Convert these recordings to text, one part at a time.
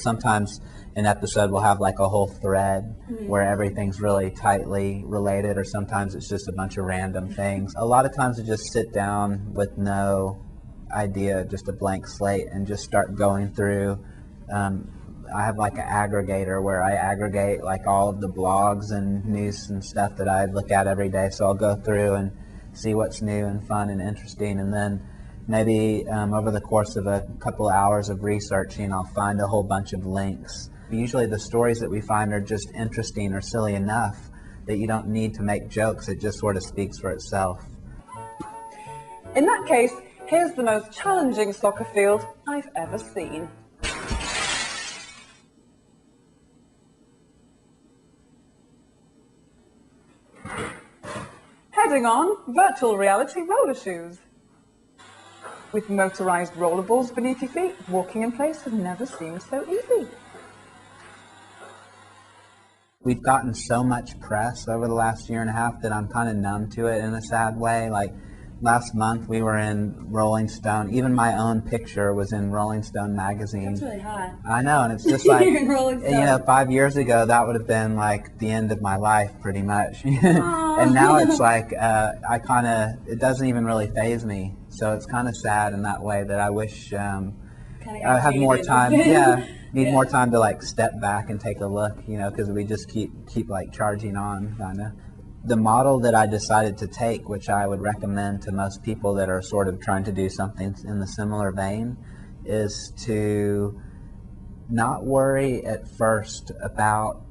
sometimes an episode will have like a whole thread where everything's really tightly related, or sometimes it's just a bunch of random things. A lot of times I just sit down with no idea, just a blank slate, and just start going through. I have like an aggregator where I aggregate like all of the blogs and news and stuff that I look at every day. So I'll go through and see what's new and fun and interesting, and then maybe over the course of a couple hours of researching, I'll find a whole bunch of links. Usually the stories that we find are just interesting or silly enough that you don't need to make jokes. It just sort of speaks for itself. In that case, here's the most challenging soccer field I've ever seen. Heading on, virtual reality roller shoes. With motorized rollerballs beneath your feet, walking in place has never seemed so easy. We've gotten so much press over the last year and a half that I'm kind of numb to it in a sad way. Like last month we were in Rolling Stone. Even my own picture was in Rolling Stone magazine. That's really hot. I know, and it's just like, In Rolling Stone. you know, 5 years ago that would have been like the end of my life pretty much. And now it's like, it doesn't even really faze me. So it's kind of sad in that way that I wish I had more time. Need more time to like step back and take a look, you know, because we just keep like charging on, kind of. The model that I decided to take, which I would recommend to most people that are sort of trying to do something in the similar vein, is to not worry at first about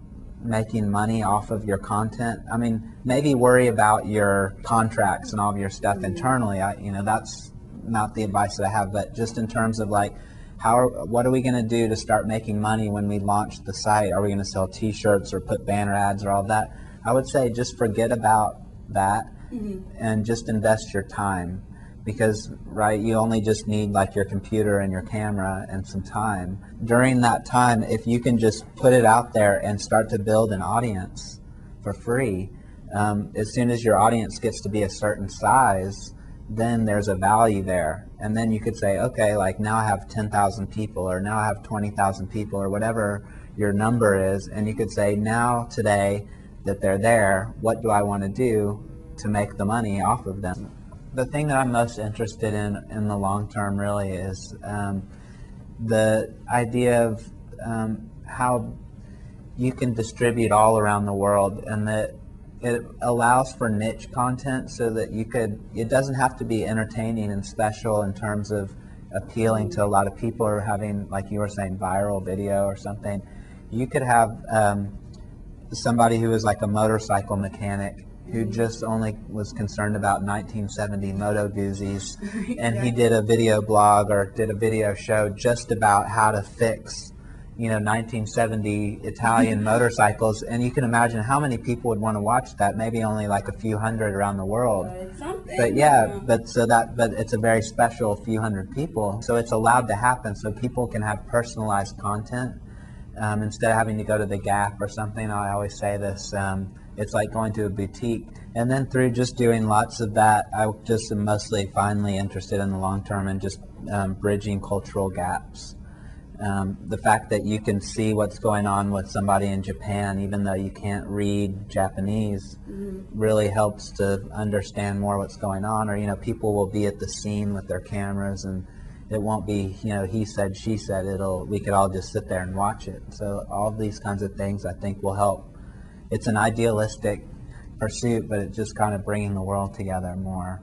making money off of your content. I mean, maybe worry about your contracts and all of your stuff internally. That's not the advice that I have, but just in terms of like, what are we going to do to start making money when we launch the site? Are we going to sell t-shirts or put banner ads or all that? I would say just forget about that and just invest your time, because you only just need like your computer and your camera and some time. During that time, if you can just put it out there and start to build an audience for free, as soon as your audience gets to be a certain size, then there's a value there. And then you could say, okay, like now I have 10,000 people, or now I have 20,000 people, or whatever your number is, and you could say, now today that they're there, what do I want to do to make the money off of them? The thing that I'm most interested in the long term really is the idea of how you can distribute all around the world, and that it allows for niche content so that it doesn't have to be entertaining and special in terms of appealing to a lot of people, or having, like you were saying, viral video or something. You could have somebody who is like a motorcycle mechanic who just only was concerned about 1970 Moto Guzzi's, and he did a video blog or did a video show just about how to fix 1970 Italian motorcycles, and you can imagine how many people would want to watch that. Maybe only like a few hundred around the world. But but it's a very special few hundred people. So it's allowed to happen, so people can have personalized content instead of having to go to the Gap or something. I always say this. It's like going to a boutique. And then through just doing lots of that, I just am mostly finally interested in the long term in just bridging cultural gaps. The fact that you can see what's going on with somebody in Japan, even though you can't read Japanese, really helps to understand more what's going on. Or, people will be at the scene with their cameras, and it won't be, he said, she said. We could all just sit there and watch it. So all these kinds of things I think will help. It's an idealistic pursuit, but it's just kind of bringing the world together more.